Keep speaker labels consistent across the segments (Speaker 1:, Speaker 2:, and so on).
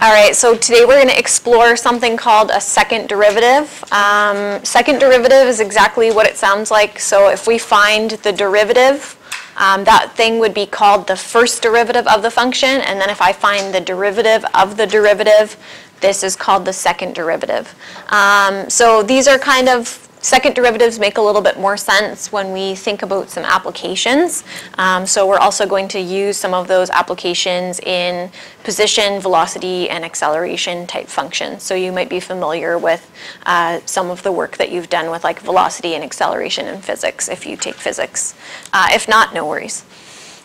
Speaker 1: All right, so today we're going to explore something called a second derivative. Second derivative is exactly what it sounds like. So if we find the derivative, that thing would be called the first derivative of the function. And then if I find the derivative of the derivative, this is called the second derivative. So these are kind of, second derivatives make a little bit more sense when we think about some applications. So we're also going to use some of those applications in position, velocity, and acceleration type functions. So you might be familiar with some of the work that you've done with like velocity and acceleration in physics if you take physics. If not, no worries.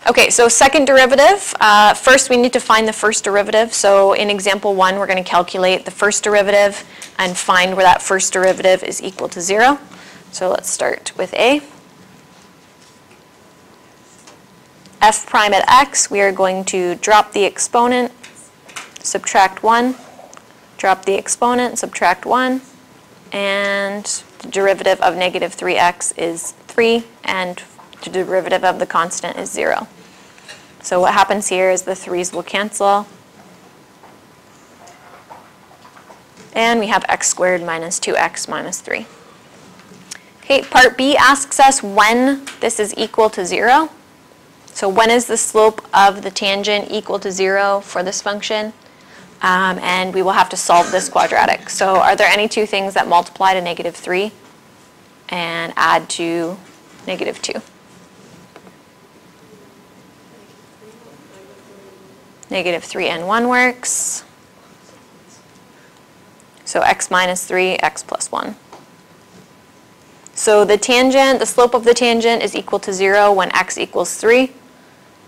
Speaker 1: Okay, so second derivative. First we need to find the first derivative. So in example 1, we're going to calculate the first derivative and find where that first derivative is equal to 0. So let's start with A. F prime at x, we are going to drop the exponent, subtract 1, drop the exponent, subtract 1, and the derivative of negative 3x is 3, and the derivative of the constant is 0. So what happens here is the 3's will cancel. And we have x squared minus 2x minus 3. Okay, part B asks us when this is equal to 0. So when is the slope of the tangent equal to 0 for this function? And we will have to solve this quadratic. So are there any two things that multiply to negative 3 and add to negative 2? Negative 3 and 1 works. So x minus 3, x plus 1. So the tangent, the slope of the tangent is equal to 0 when x equals 3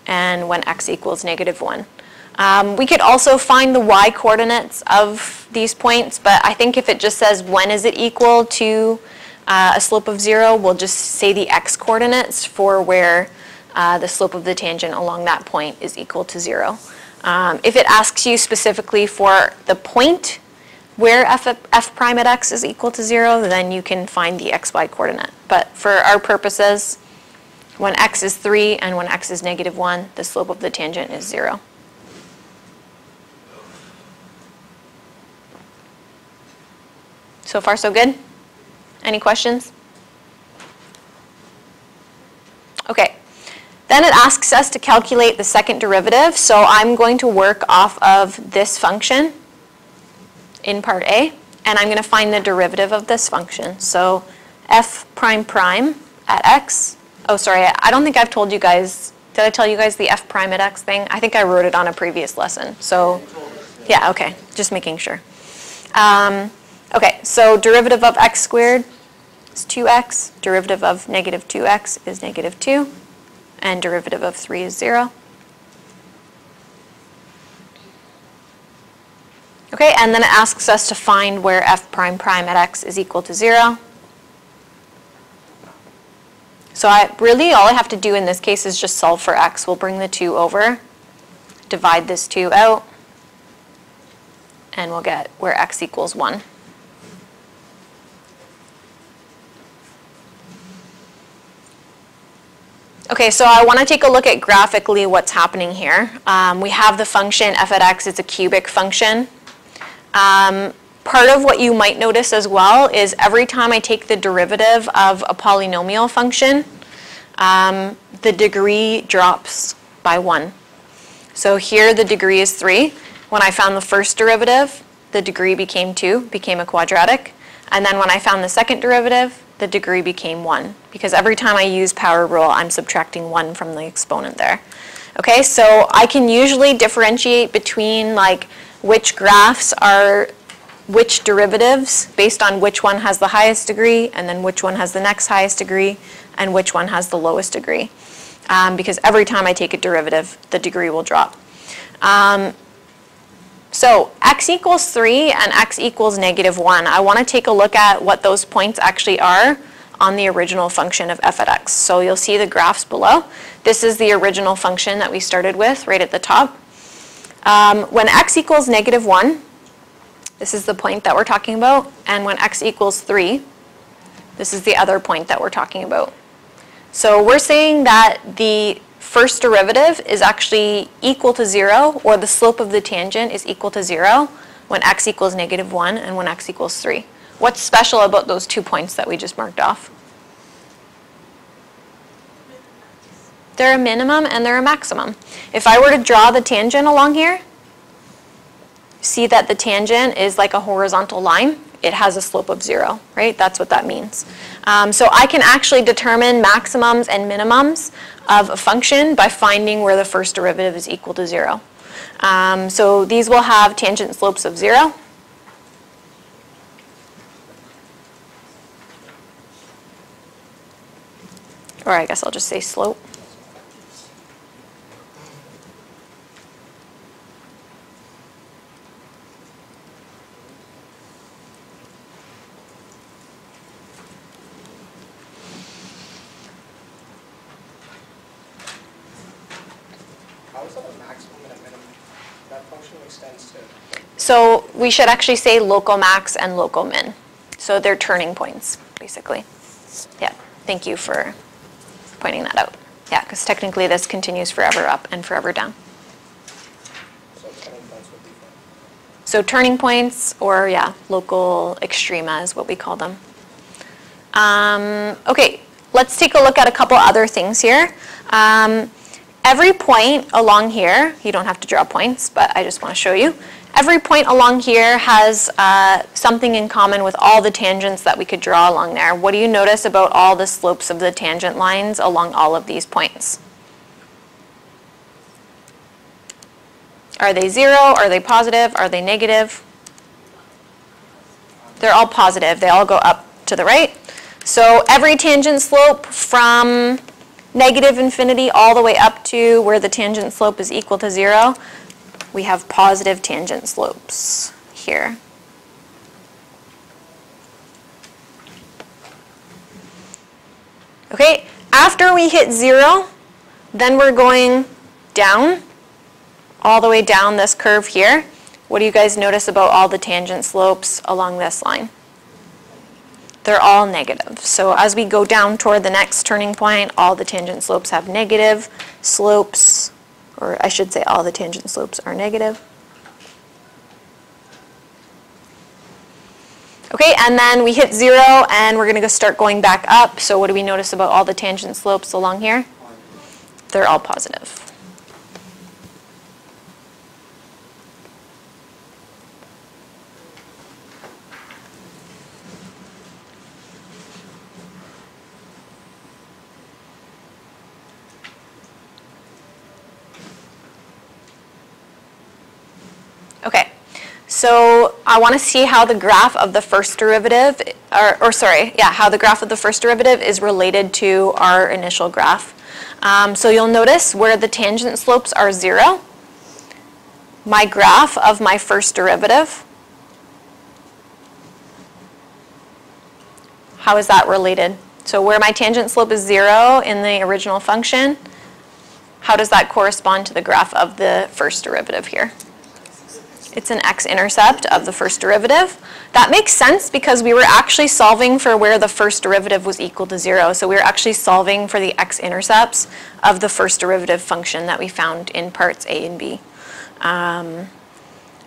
Speaker 1: and when x equals negative 1. We could also find the y coordinates of these points, but I think if it just says when is it equal to a slope of 0, we'll just say the x coordinates for where the slope of the tangent along that point is equal to 0. If it asks you specifically for the point where f prime at x is equal to 0, then you can find the xy coordinate. But for our purposes, when x is 3 and when x is negative 1, the slope of the tangent is 0. So far, so good? Any questions? Okay. Then it asks us to calculate the second derivative. So I'm going to work off of this function in part A, and I'm going to find the derivative of this function. So f prime prime at x. Oh, sorry, I don't think I've told you guys. Did I tell you guys the f prime at x thing? I think I wrote it on a previous lesson. So yeah, okay, just making sure. Okay, so derivative of x squared is 2x. Derivative of negative 2x is negative 2. And derivative of 3 is 0. Okay, and then it asks us to find where f prime prime at x is equal to 0. So really all I have to do in this case is just solve for x. We'll bring the 2 over, divide this 2 out, and we'll get where x equals 1. Okay, so I want to take a look at graphically what's happening here. We have the function f at x, it's a cubic function. Part of what you might notice as well is every time I take the derivative of a polynomial function, the degree drops by 1. So here the degree is 3. When I found the first derivative, the degree became 2, became a quadratic. And then when I found the second derivative, the degree became 1. Because every time I use power rule, I'm subtracting 1 from the exponent there. Okay, so I can usually differentiate between like which graphs are which derivatives based on which one has the highest degree and then which one has the next highest degree and which one has the lowest degree. Because every time I take a derivative, the degree will drop. So x equals 3 and x equals negative 1. I want to take a look at what those points actually are on the original function of f at x. So you'll see the graphs below. This is the original function that we started with right at the top. When x equals negative 1, this is the point that we're talking about. And when x equals 3, this is the other point that we're talking about. So we're saying that the first derivative is actually equal to 0, or the slope of the tangent is equal to 0 when x equals -1 and when x equals 3. What's special about those 2 points that we just marked off? They're a minimum and they're a maximum. If I were to draw the tangent along here, see that the tangent is like a horizontal line. It has a slope of 0, right? That's what that means. So I can actually determine maximums and minimums of a function by finding where the first derivative is equal to 0. So these will have tangent slopes of 0. Or I guess I'll just say slope. So we should actually say local max and local min. So they're turning points, basically. Yeah, thank you for pointing that out. Yeah, because technically this continues forever up and forever down. So turning points, or yeah, local extrema is what we call them. Okay, let's take a look at a couple other things here. Every point along here, you don't have to draw points, but I just want to show you. Every point along here has something in common with all the tangents that we could draw along there. What do you notice about all the slopes of the tangent lines along all of these points? Are they 0? Are they positive? Are they negative? They're all positive. They all go up to the right. So every tangent slope from -infinity all the way up to where the tangent slope is equal to 0, we have positive tangent slopes here. Okay, after we hit 0, then we're going down, all the way down this curve here. What do you guys notice about all the tangent slopes along this line? They're all negative. So as we go down toward the next turning point, all the tangent slopes have negative slopes, or I should say all the tangent slopes are negative. Okay, and then we hit 0 and we're going to start going back up. So what do we notice about all the tangent slopes along here? They're all positive. Okay, so I want to see how the graph of the first derivative, how the graph of the first derivative is related to our initial graph. So you'll notice where the tangent slopes are 0, my graph of my first derivative, how is that related? So where my tangent slope is 0 in the original function, how does that correspond to the graph of the first derivative here? It's an x-intercept of the first derivative. That makes sense because we were actually solving for where the first derivative was equal to 0. So we were actually solving for the x-intercepts of the first derivative function that we found in parts A and B.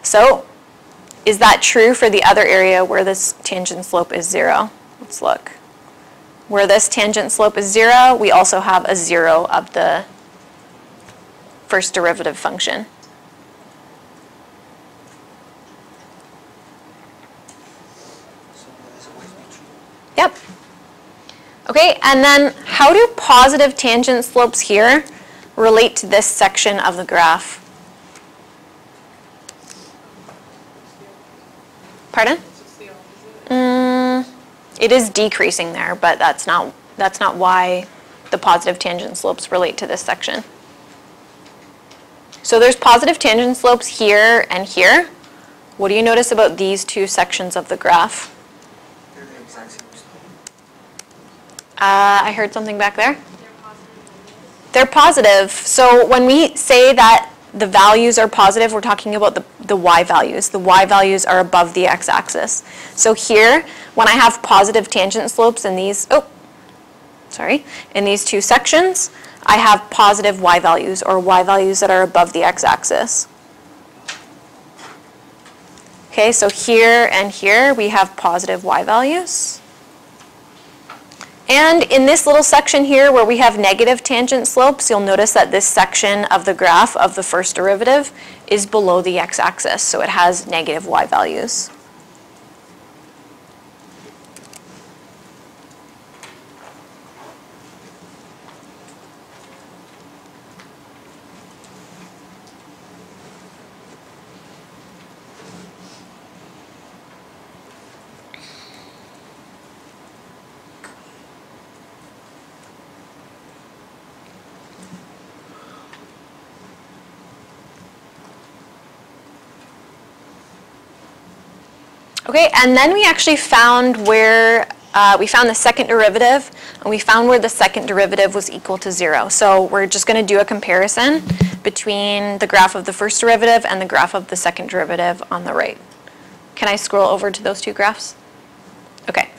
Speaker 1: So is that true for the other area where this tangent slope is 0? Let's look. Where this tangent slope is 0, we also have a 0 of the first derivative function. Yep. Okay, and then how do positive tangent slopes here relate to this section of the graph? Pardon? It is decreasing there, but that's not why the positive tangent slopes relate to this section. So there's positive tangent slopes here and here. What do you notice about these two sections of the graph? I heard something back there. They're positive. So when we say that the values are positive, we're talking about the y values. The y values are above the x-axis. So here, when I have positive tangent slopes in these, in these two sections, I have positive y values, or y values that are above the x-axis. Okay, so here and here we have positive y values. And in this little section here where we have negative tangent slopes, you'll notice that this section of the graph of the first derivative is below the x-axis, so it has negative y values. Okay, and then we actually found where, we found the second derivative, and we found where the second derivative was equal to 0. So we're just going to do a comparison between the graph of the first derivative and the graph of the second derivative on the right. Can I scroll over to those two graphs? Okay.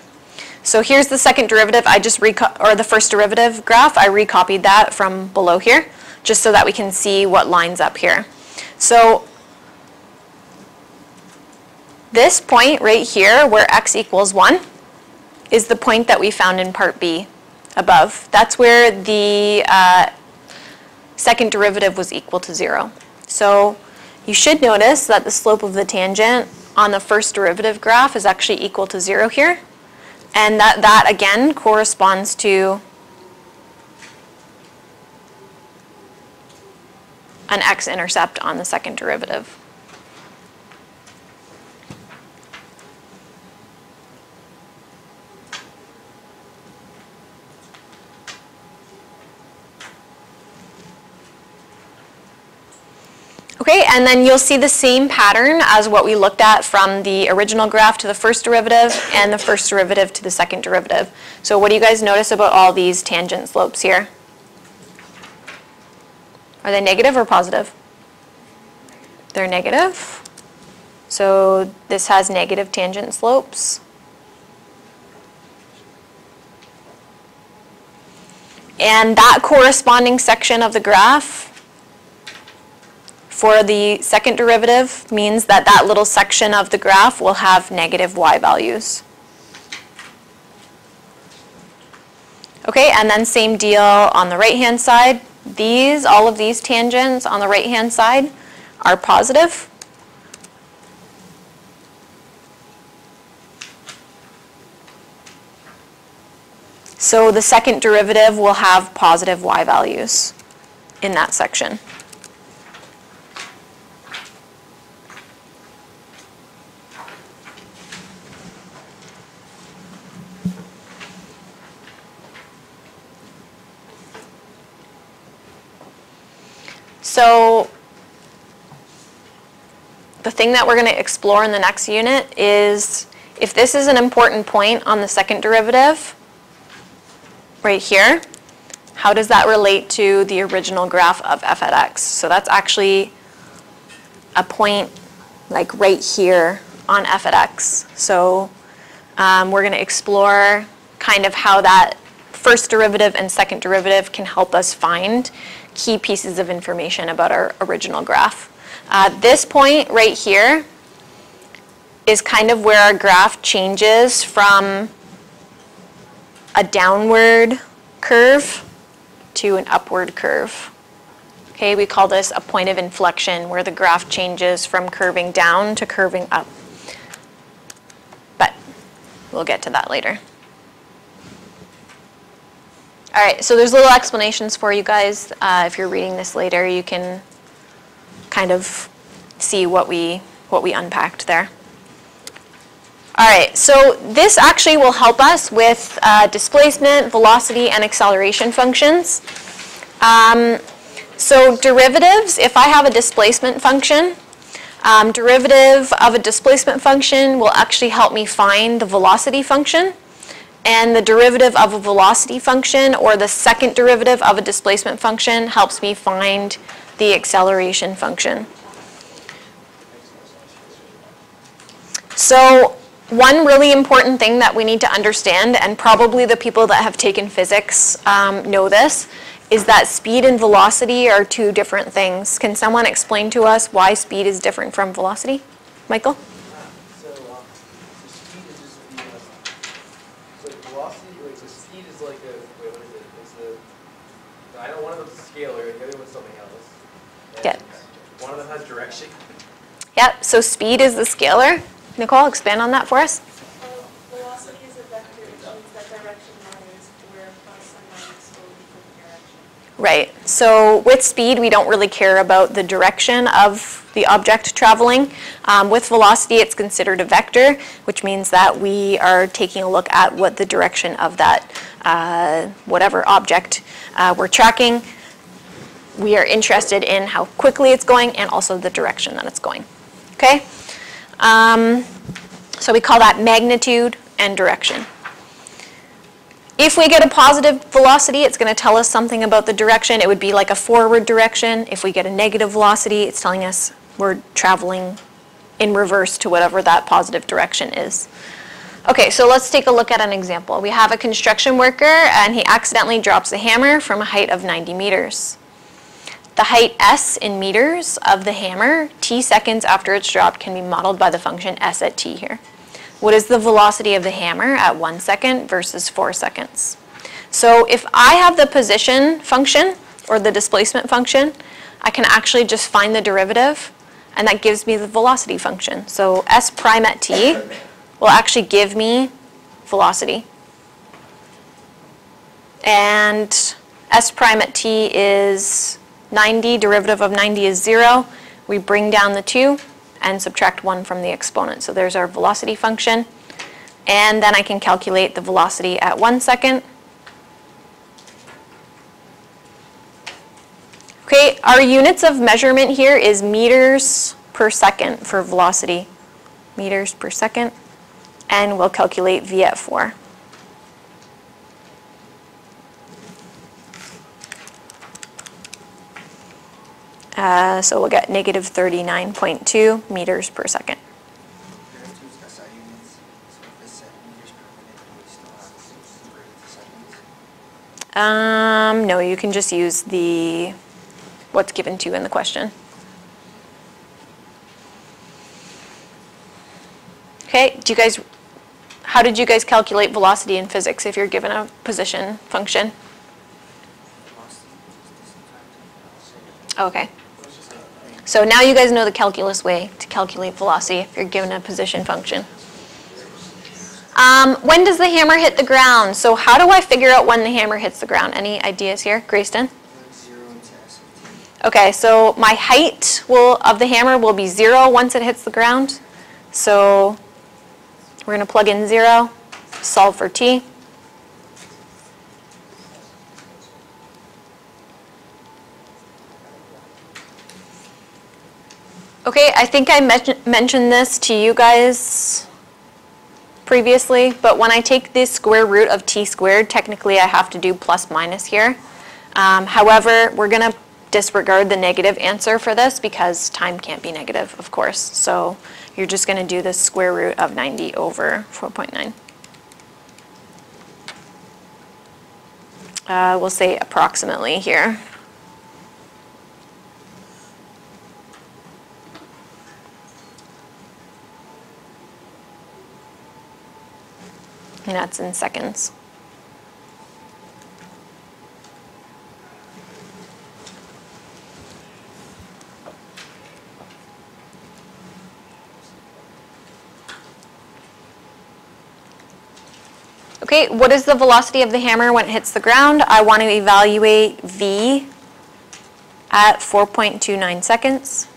Speaker 1: So here's the second derivative. I just or the first derivative graph. I recopied that from below here, just so that we can see what lines up here. So this point right here, where x equals 1, is the point that we found in part B above. That's where the second derivative was equal to 0. So you should notice that the slope of the tangent on the first derivative graph is actually equal to 0 here. And that again corresponds to an x-intercept on the second derivative. Okay, and then you'll see the same pattern as what we looked at from the original graph to the first derivative and the first derivative to the second derivative. So what do you guys notice about all these tangent slopes here? Are they negative or positive? They're negative. So this has negative tangent slopes. And that corresponding section of the graph for the second derivative means that that little section of the graph will have negative y values. Okay, and then same deal on the right-hand side. All of these tangents on the right-hand side are positive. So the second derivative will have positive y values in that section. So the thing that we're going to explore in the next unit is if this is an important point on the second derivative, right here, how does that relate to the original graph of f at x? So that's actually a point like right here on f at x. So we're going to explore kind of how that first derivative and second derivative can help us find key pieces of information about our original graph. This point right here is kind of where our graph changes from a downward curve to an upward curve. Okay, we call this a point of inflection, where the graph changes from curving down to curving up. But we'll get to that later. All right, so there's little explanations for you guys. If you're reading this later, you can kind of see what we unpacked there. All right, so this actually will help us with displacement, velocity, and acceleration functions. So derivatives, if I have a displacement function, derivative of a displacement function will actually help me find the velocity function. And the derivative of a velocity function, or the second derivative of a displacement function, helps me find the acceleration function. So one really important thing that we need to understand, and probably the people that have taken physics know this, is that speed and velocity are two different things. Can someone explain to us why speed is different from velocity? Michael?
Speaker 2: So speed is just the, so velocity, like the speed is like a, wait, what is it? It's the, I know one of them's a scalar, the other one's something else. And
Speaker 1: Yeah.
Speaker 2: one of them has direction.
Speaker 1: Yep, so speed is the scalar. Nicole, expand on that for us.
Speaker 3: Velocity is a vector, which means that direction matters, where plus and minus will be different direction.
Speaker 1: Right, so with speed, we don't really care about the direction of the object traveling. With velocity, it's considered a vector, which means that we are taking a look at what the direction of that whatever object we're tracking. We are interested in how quickly it's going and also the direction that it's going. Okay? So we call that magnitude and direction. If we get a positive velocity, it's going to tell us something about the direction. It would be like a forward direction. If we get a negative velocity, it's telling us we're traveling in reverse to whatever that positive direction is. Okay, so let's take a look at an example. We have a construction worker and he accidentally drops a hammer from a height of 90 meters. The height s in meters of the hammer, t seconds after it's dropped, can be modeled by the function s at t here. What is the velocity of the hammer at 1 second versus 4 seconds? So if I have the position function or the displacement function, I can actually just find the derivative and that gives me the velocity function. So s prime at t will actually give me velocity. And s prime at t is 90, derivative of 90 is 0. We bring down the 2 and subtract 1 from the exponent. So there's our velocity function. And then I can calculate the velocity at 1 second. Okay, our units of measurement here is meters per second for velocity. Meters per second. And we'll calculate v at 4. So we'll get negative 39.2 meters per second. No, you can just use the what's given to you in the question. Okay, how did you guys calculate velocity in physics if you're given a position function? Okay. So now you guys know the calculus way to calculate velocity if you're given a position function. When does the hammer hit the ground? So how do I figure out when the hammer hits the ground? Any ideas here? Grayston? Okay, so my height of the hammer will be 0 once it hits the ground. So we're going to plug in 0, solve for t. Okay, I think I mentioned this to you guys previously, but when I take the square root of t squared, technically I have to do plus minus here. However, we're going to disregard the negative answer for this because time can't be negative, of course. So you're just going to do the square root of 90 over 4.9. We'll say approximately here. And that's in seconds. Okay, what is the velocity of the hammer when it hits the ground? I want to evaluate v at 4.29 seconds.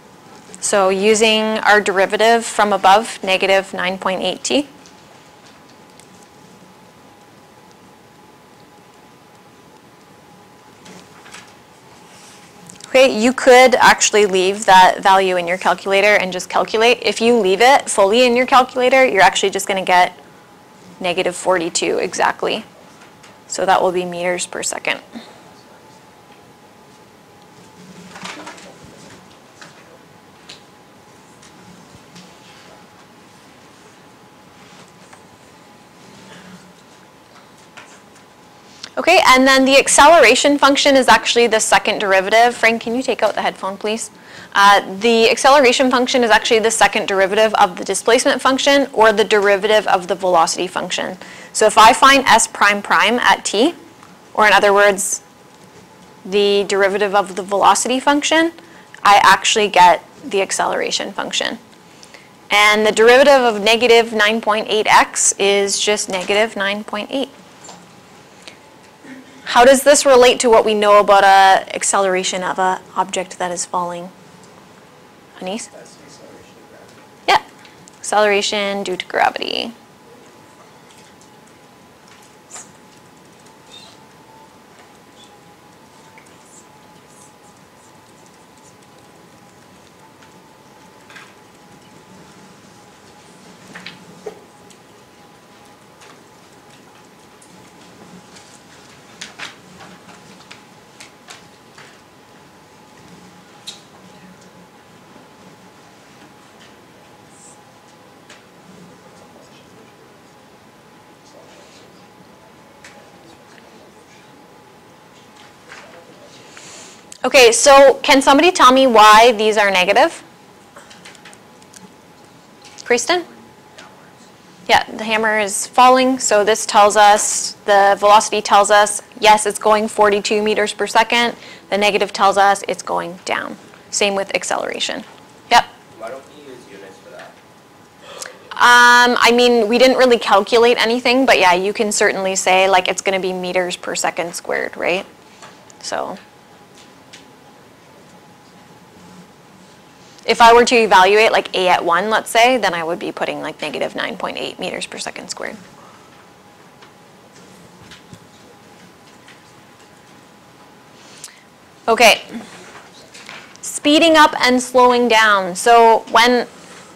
Speaker 1: So using our derivative from above, negative 9.8t. Okay, you could actually leave that value in your calculator and just calculate. If you leave it fully in your calculator, you're actually just going to get negative 42 exactly. So that will be meters per second. Okay, and then the acceleration function is actually the second derivative. Frank, can you take out the headphone, please? The acceleration function is actually the second derivative of the displacement function or the derivative of the velocity function. So if I find s prime prime at t, or in other words, the derivative of the velocity function, I actually get the acceleration function. And the derivative of negative 9.8x is just negative 9.8. How does this relate to what we know about acceleration of an object that is falling? Anis?
Speaker 2: That's the acceleration of gravity.
Speaker 1: Yeah, acceleration due to gravity. Okay, so can somebody tell me why these are negative? Kristen? Yeah, the hammer is falling, so this tells us, the velocity tells us, yes, it's going 42 meters per second. The negative tells us it's going down. Same with acceleration. Yep.
Speaker 2: Why don't we use units for that?
Speaker 1: I mean, we didn't really calculate anything, but yeah, you can certainly say like it's going to be meters per second squared, right? So if I were to evaluate like a at 1, let's say, then I would be putting like negative 9.8 meters per second squared. Okay, speeding up and slowing down. So when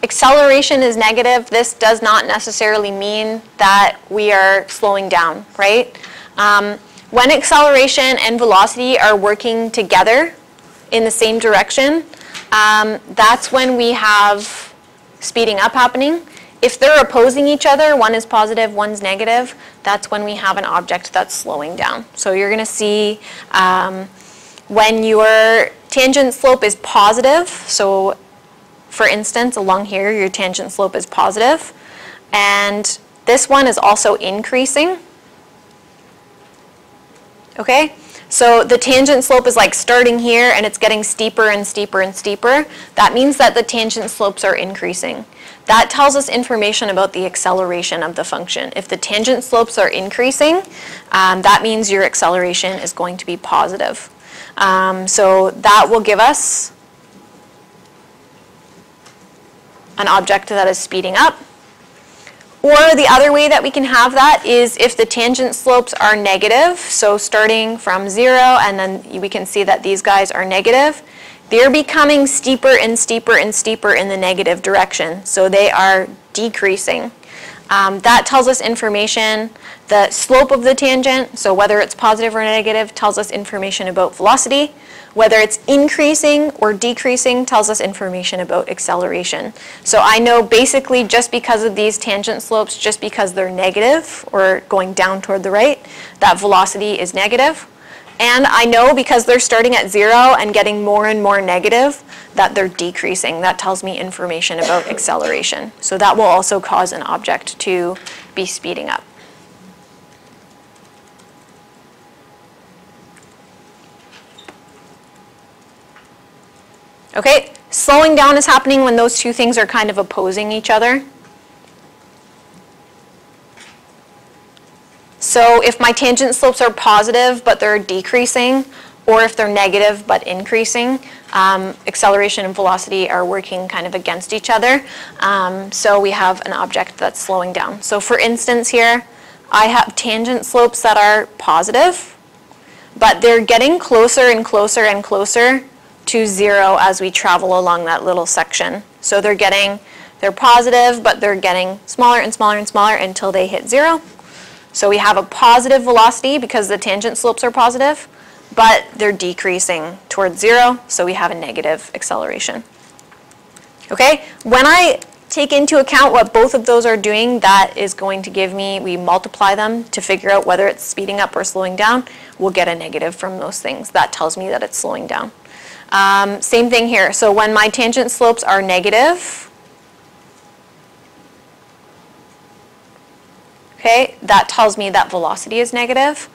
Speaker 1: acceleration is negative, this does not necessarily mean that we are slowing down, right? When acceleration and velocity are working together in the same direction, that's when we have speeding up happening. If they're opposing each other, one is positive, one's negative, that's when we have an object that's slowing down. So you're going to see when your tangent slope is positive, so for instance, along here, your tangent slope is positive, and this one is also increasing. Okay? So the tangent slope is like starting here and it's getting steeper and steeper and steeper. That means that the tangent slopes are increasing. That tells us information about the acceleration of the function. If the tangent slopes are increasing, that means your acceleration is going to be positive. So that will give us an object that is speeding up. Or the other way that we can have that is if the tangent slopes are negative, so starting from 0, and then we can see that these guys are negative, they're becoming steeper and steeper and steeper in the negative direction. So they are decreasing. That tells us information. The slope of the tangent, so whether it's positive or negative, tells us information about velocity. Whether it's increasing or decreasing tells us information about acceleration. So I know basically just because of these tangent slopes, just because they're negative or going down toward the right, that velocity is negative. And I know because they're starting at 0 and getting more and more negative, that they're decreasing. That tells me information about acceleration. So that will also cause an object to be speeding up. Okay, slowing down is happening when those two things are kind of opposing each other. So if my tangent slopes are positive but they're decreasing, or if they're negative but increasing, acceleration and velocity are working kind of against each other. So we have an object that's slowing down. So for instance here, I have tangent slopes that are positive, but they're getting closer and closer and closer to 0 as we travel along that little section. So they're positive, but they're getting smaller and smaller and smaller until they hit 0. So we have a positive velocity because the tangent slopes are positive, but they're decreasing towards 0, so we have a negative acceleration. Okay, when I take into account what both of those are doing, that is going to give me, we multiply them to figure out whether it's speeding up or slowing down. We'll get a negative from those things. That tells me that it's slowing down. Same thing here. So when my tangent slopes are negative, okay, that tells me that velocity is negative.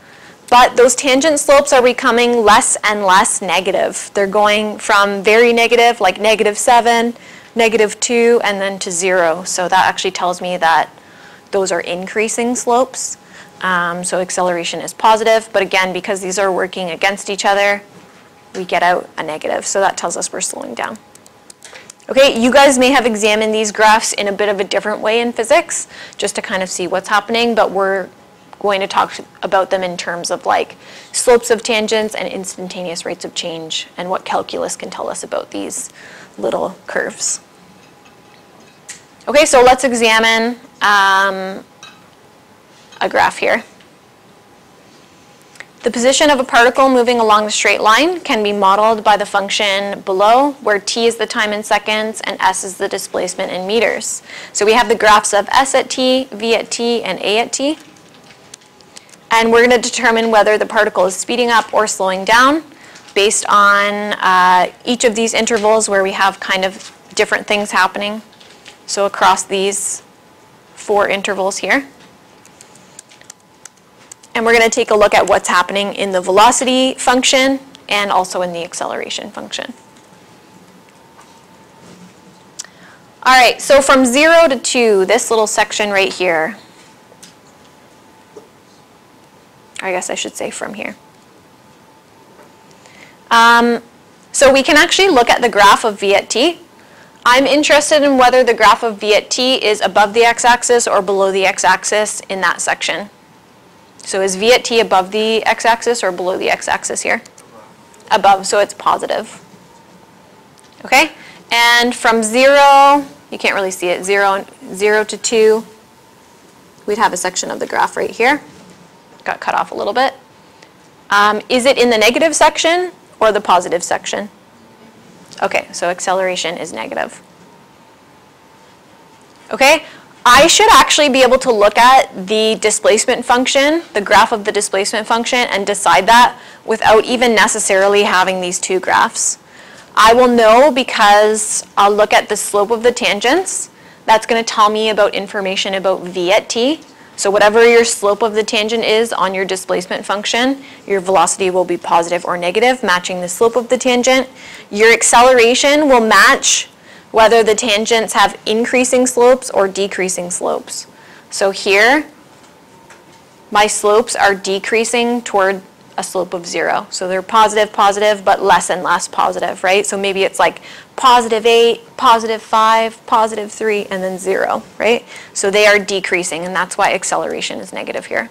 Speaker 1: But those tangent slopes are becoming less and less negative. They're going from very negative, like -7, -2, and then to 0. So that actually tells me that those are increasing slopes. So acceleration is positive. But again, because these are working against each other, we get out a negative. So that tells us we're slowing down. Okay, you guys may have examined these graphs in a bit of a different way in physics, just to kind of see what's happening, but we're going to talk about them in terms of like slopes of tangents and instantaneous rates of change and what calculus can tell us about these little curves. Okay, so let's examine a graph here. The position of a particle moving along the straight line can be modeled by the function below, where t is the time in seconds and s is the displacement in meters. So we have the graphs of s at t, v at t, and a at t. And we're going to determine whether the particle is speeding up or slowing down based on each of these intervals where we have kind of different things happening. So across these 4 intervals here. And we're going to take a look at what's happening in the velocity function and also in the acceleration function. All right, so from 0 to 2, this little section right here, I guess I should say from here. So we can actually look at the graph of v at t. I'm interested in whether the graph of v at t is above the x-axis or below the x-axis in that section. So is v at t above the x-axis or below the x-axis here? Above, so it's positive. Okay, and from 0, you can't really see it, 0 to 2, we'd have a section of the graph right here. Got cut off a little bit. Is it in the negative section or the positive section? Okay, so acceleration is negative. Okay, I should actually be able to look at the displacement function, the graph of the displacement function, and decide that without even necessarily having these 2 graphs. I will know because I'll look at the slope of the tangents. That's going to tell me about information about v at t. So whatever your slope of the tangent is on your displacement function, your velocity will be positive or negative, matching the slope of the tangent. Your acceleration will match whether the tangents have increasing slopes or decreasing slopes. So here, my slopes are decreasing toward a slope of 0. So they're positive, positive, but less and less positive, right? So maybe it's like +8, +5, +3, and then 0, right? So they are decreasing, and that's why acceleration is negative here.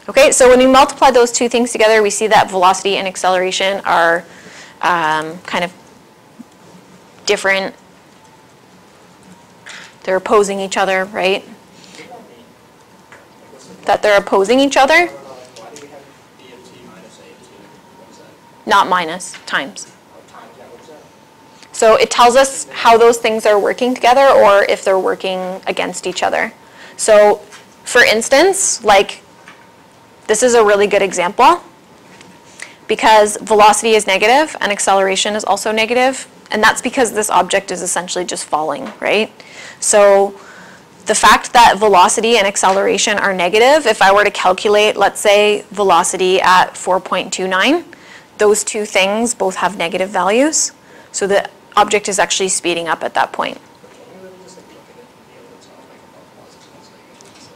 Speaker 1: Okay, so when we multiply those 2 things together, we see that velocity and acceleration are kind of different. They're opposing each other, right? That they're opposing each other?
Speaker 2: Why do we have v of t minus a of t? What is that?
Speaker 1: Not minus, times.
Speaker 2: Times, yeah, what's that?
Speaker 1: So it tells us how those things are working together or if they're working against each other. So for instance, like this is a really good example because velocity is negative and acceleration is also negative, and that's because this object is essentially just falling, right? So the fact that velocity and acceleration are negative, if I were to calculate, let's say, velocity at 4.29, those 2 things both have negative values. So the object is actually speeding up at that point.
Speaker 2: But can you really just like look at it and be able to tell like about positives and negatives?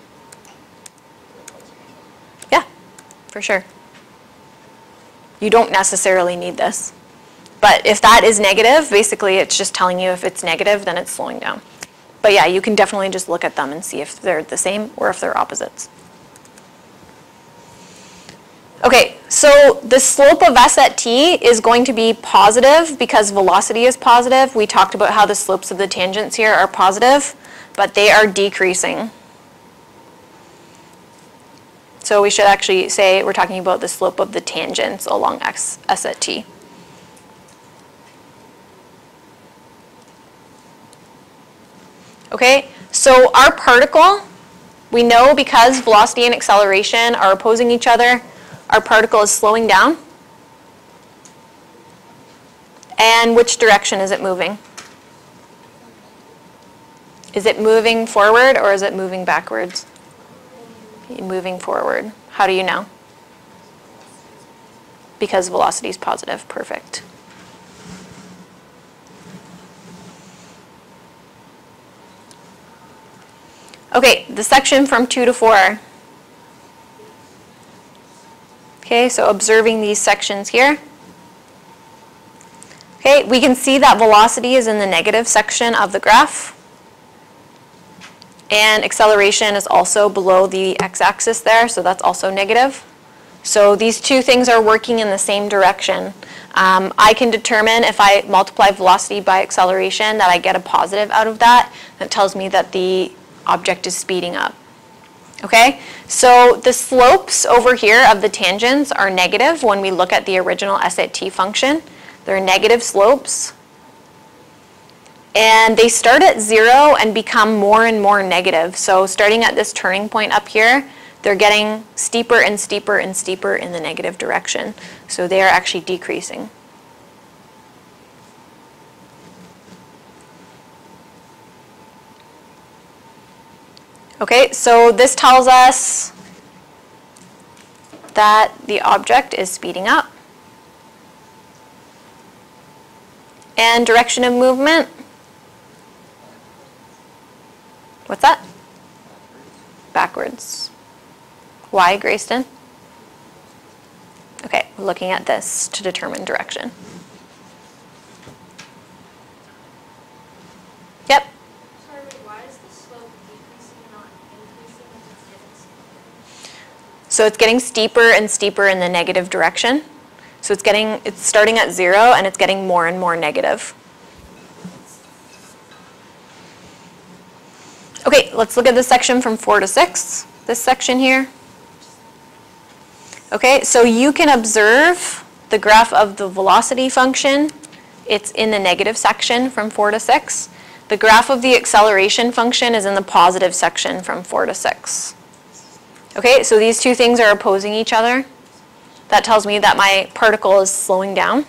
Speaker 1: Yeah, for sure. You don't necessarily need this. But if that is negative, basically it's just telling you if it's negative, then it's slowing down. But yeah, you can definitely just look at them and see if they're the same or if they're opposites. Okay, so the slope of s at t is going to be positive because velocity is positive. We talked about how the slopes of the tangents here are positive, but they are decreasing. So we should actually say we're talking about the slope of the tangents along s at t. Okay, so our particle, we know because velocity and acceleration are opposing each other, our particle is slowing down. And which direction is it moving? Is it moving forward or is it moving backwards? Moving forward. How do you know? Because velocity is positive. Perfect. Okay, the section from 2 to 4. Okay, so observing these sections here. Okay, we can see that velocity is in the negative section of the graph. And acceleration is also below the x-axis there, so that's also negative. So these two things are working in the same direction. I can determine if I multiply velocity by acceleration that I get a positive out of that. That tells me that the object is speeding up. Okay, so the slopes over here of the tangents are negative when we look at the original s at t function. They're negative slopes. And they start at 0 and become more and more negative. So starting at this turning point up here, they're getting steeper and steeper and steeper in the negative direction. So they are actually decreasing. Okay, so this tells us that the object is speeding up. And direction of movement? What's that? Backwards. Why, Grayston? Okay, we're looking at this to determine direction. Yep.
Speaker 3: Sorry, why is the slope decreasing and not increasing as it's getting steeper?
Speaker 1: So it's getting steeper and steeper in the negative direction. So it's starting at 0 and it's getting more and more negative. Okay, let's look at this section from 4 to 6, this section here. Okay, so you can observe the graph of the velocity function. It's in the negative section from 4 to 6. The graph of the acceleration function is in the positive section from 4 to 6. Okay, so these two things are opposing each other. That tells me that my particle is slowing down.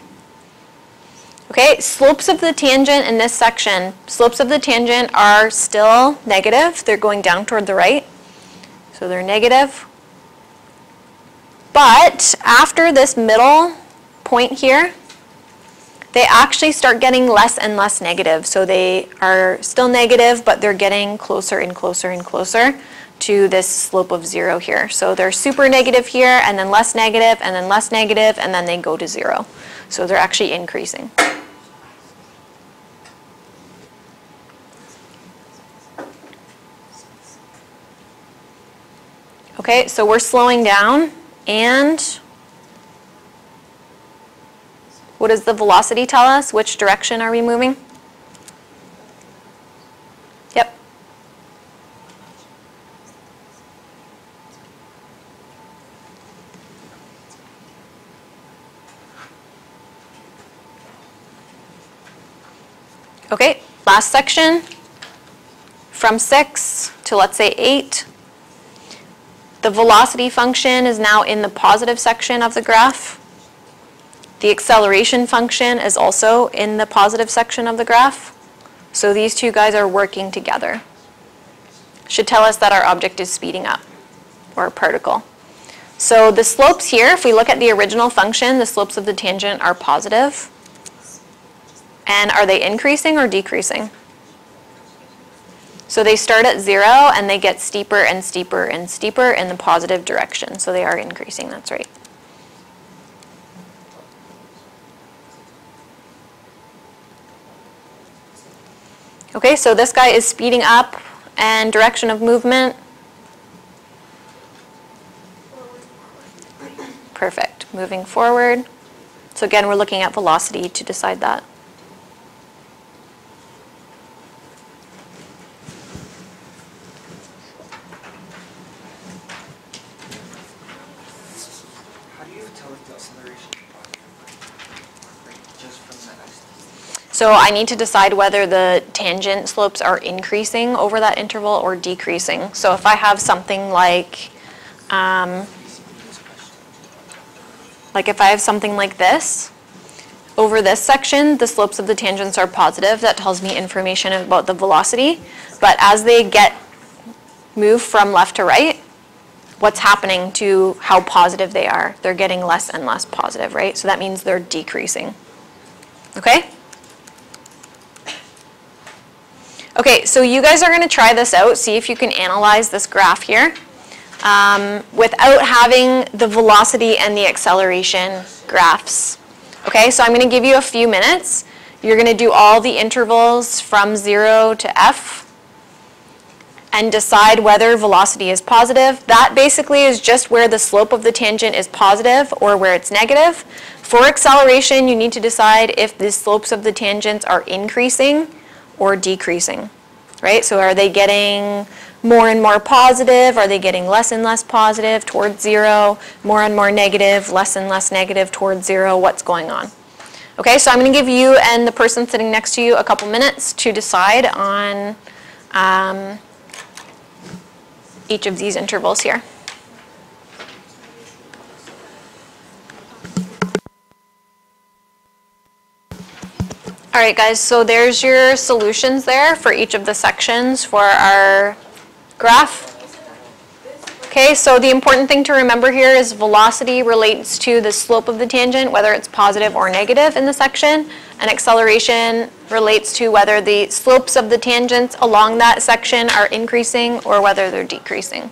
Speaker 1: Okay, slopes of the tangent in this section, slopes of the tangent are still negative. They're going down toward the right. So they're negative. But after this middle point here, they actually start getting less and less negative. So they are still negative, but they're getting closer and closer and closer to this slope of 0 here. So they're super negative here, and then less negative, and then less negative, and then they go to 0. So they're actually increasing. Okay, so we're slowing down, and what does the velocity tell us? Which direction are we moving? Yep. Okay, last section, from 6 to let's say 8. The velocity function is now in the positive section of the graph. The acceleration function is also in the positive section of the graph. So these two guys are working together. Should tell us that our object is speeding up, or particle. So the slopes here, if we look at the original function, the slopes of the tangent are positive. And are they increasing or decreasing? So they start at 0 and they get steeper and steeper and steeper in the positive direction. So they are increasing, that's right. Okay, so this guy is speeding up, and direction of movement? Perfect, moving forward. So again, we're looking at velocity to decide that. So I need to decide whether the tangent slopes are increasing over that interval or decreasing. So if I have something like if I have something like this, over this section, the slopes of the tangents are positive. That tells me information about the velocity. But as they move from left to right, what's happening to how positive they are? They're getting less and less positive, right? So that means they're decreasing. Okay? Okay, so you guys are going to try this out, see if you can analyze this graph here without having the velocity and the acceleration graphs. Okay, so I'm going to give you a few minutes. You're going to do all the intervals from 0 to f and decide whether velocity is positive. That basically is just where the slope of the tangent is positive or where it's negative. For acceleration, you need to decide if the slopes of the tangents are increasing or decreasing, right? So are they getting more and more positive? Are they getting less and less positive towards 0? More and more negative, less and less negative towards 0? What's going on? Okay, so I'm going to give you and the person sitting next to you a couple minutes to decide on each of these intervals here. All right, guys, so there's your solutions there for each of the sections for our graph. Okay, so the important thing to remember here is velocity relates to the slope of the tangent, whether it's positive or negative in the section, and acceleration relates to whether the slopes of the tangents along that section are increasing or whether they're decreasing.